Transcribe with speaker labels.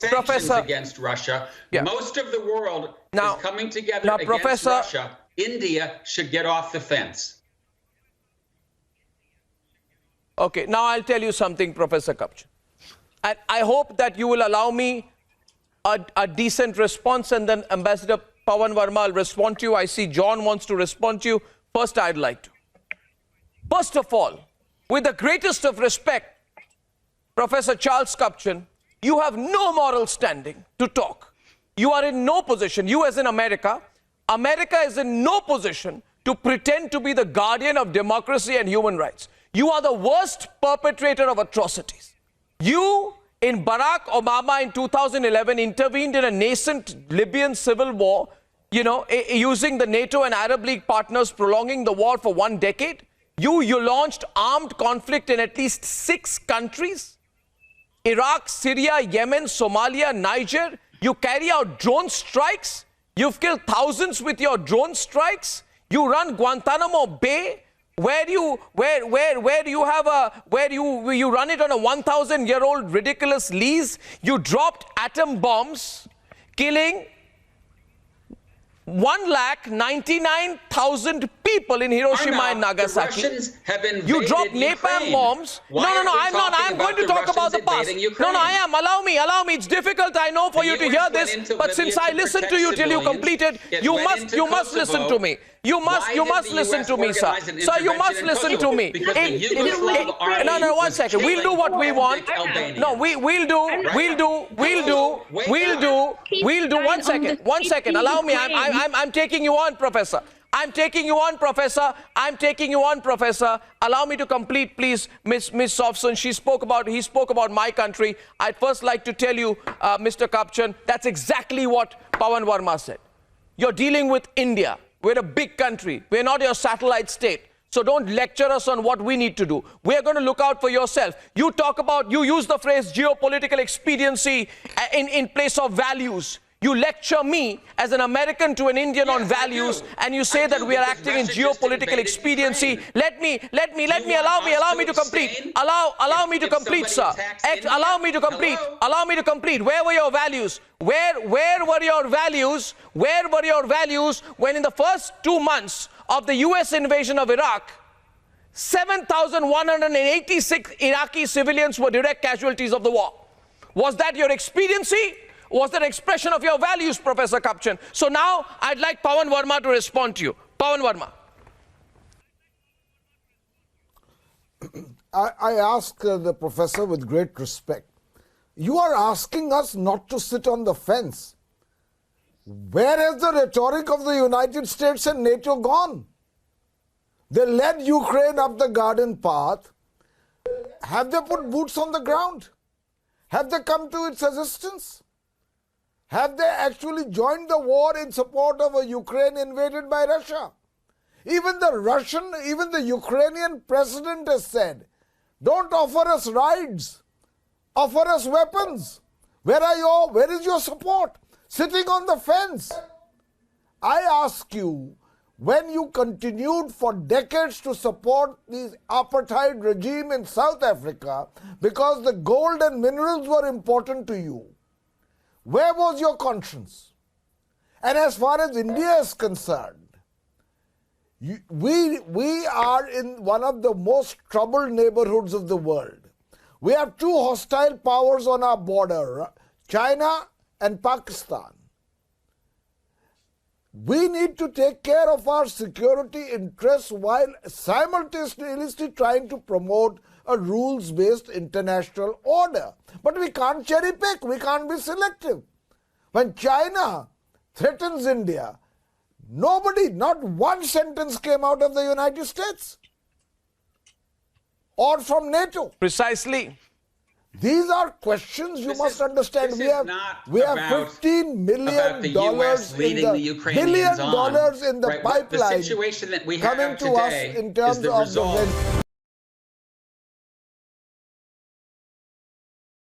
Speaker 1: sanctions
Speaker 2: Professor,
Speaker 1: against Russia.
Speaker 2: Yeah.
Speaker 1: Most of the world
Speaker 2: Now-
Speaker 1: is coming together
Speaker 2: now,
Speaker 1: against
Speaker 2: Professor-
Speaker 1: Russia. India should get off the fence.
Speaker 2: Okay, now I'll tell you something, Professor Kapchan. And I hope that you will allow me a decent response, and then Ambassador Pawan Verma will respond to you. I see John wants to respond to you. First, I'd like to. First of all, with the greatest of respect, Professor Charles Kapchan, you have no moral standing to talk. You are in no position, you as in America, America is in no position to pretend to be the guardian of democracy and human rights. You are the worst perpetrator of atrocities. You, in Barack Obama in 2011, intervened in a nascent Libyan civil war, you know, using the NATO and Arab League partners, prolonging the war for 1 decade. You launched armed conflict in at least 6 countries. Iraq, Syria, Yemen, Somalia, Niger. You carry out drone strikes. You've killed thousands with your drone strikes. You run Guantanamo Bay, where you run it on a 1,000-year-old ridiculous lease. You dropped atom bombs, killing 1,99,000 people in Hiroshima and Nagasaki.
Speaker 1: The Russians have invaded
Speaker 2: You dropped napalm
Speaker 1: Ukraine.
Speaker 2: bombs.
Speaker 1: Why
Speaker 2: No,
Speaker 1: are we
Speaker 2: I'm not.
Speaker 1: talking
Speaker 2: I'm going to
Speaker 1: about
Speaker 2: talk
Speaker 1: the
Speaker 2: about the
Speaker 1: Russians
Speaker 2: past.
Speaker 1: invading Ukraine?
Speaker 2: No, I am. Allow me. It's difficult, I know, for
Speaker 1: The
Speaker 2: you to
Speaker 1: US
Speaker 2: hear
Speaker 1: went
Speaker 2: this.
Speaker 1: into
Speaker 2: But
Speaker 1: Libya
Speaker 2: since I
Speaker 1: to
Speaker 2: listened to
Speaker 1: protect
Speaker 2: you till you
Speaker 1: civilians.
Speaker 2: completed,
Speaker 1: It
Speaker 2: you
Speaker 1: went
Speaker 2: must
Speaker 1: into
Speaker 2: listen
Speaker 1: Kosovo.
Speaker 2: to me. You must
Speaker 1: Why did the
Speaker 2: listen
Speaker 1: US
Speaker 2: to me, sir.
Speaker 1: organize an
Speaker 2: Sir, you must
Speaker 1: intervention in
Speaker 2: listen to
Speaker 1: Kosovo?
Speaker 2: me.
Speaker 1: Because the Yugoslav army
Speaker 2: No, one
Speaker 1: was
Speaker 2: second. We'll do what we
Speaker 1: killing
Speaker 2: want.
Speaker 1: Albanians.
Speaker 2: No, we'll do. One second. Allow me. I'm taking you on, Professor. I'm taking you on, Professor. Allow me to complete, please, Miss Sofson. He spoke about my country. I'd first like to tell you, Mr. Kapchan, that's exactly what Pawan Verma said. You're dealing with India. We're a big country. We're not your satellite state. So don't lecture us on what we need to do. We're going to look out for yourself. You use the phrase geopolitical expediency in place of values. You lecture me as an American to an Indian on values, and you say that we are acting in geopolitical expediency. Allow me to complete. Allow me to complete, sir. Allow me to complete. Where were your values? Where were your values? Where were your values when in the first 2 months of the US invasion of Iraq, 7,186 Iraqi civilians were direct casualties of the war? Was that your expediency? Was that an expression of your values, Professor Kapchan? So now I'd like Pawan Verma to respond to you. Pawan Verma.
Speaker 3: I ask the professor with great respect. You are asking us not to sit on the fence. Where has the rhetoric of the United States and NATO gone? They led Ukraine up the garden path. Have they put boots on the ground? Have they come to its assistance? Have they actually joined the war in support of a Ukraine invaded by Russia? Even the Ukrainian president has said, don't offer us rides, offer us weapons. Where is your support? Sitting on the fence. I ask you, when you continued for decades to support the apartheid regime in South Africa because the gold and minerals were important to you, where was your conscience? And as far as India is concerned, we are in one of the most troubled neighborhoods of the world. We have 2 hostile powers on our border, China and Pakistan. We need to take care of our security interests while simultaneously trying to promote a rules-based international order. But we can't cherry pick, we can't be selective. When China threatens India, not one sentence came out of the United States or from NATO.
Speaker 2: Precisely.
Speaker 3: These are questions you must understand. We have $15 million in the pipeline
Speaker 1: the situation that we have
Speaker 3: coming to us
Speaker 1: today
Speaker 3: in terms
Speaker 1: is the
Speaker 3: of
Speaker 1: result
Speaker 3: the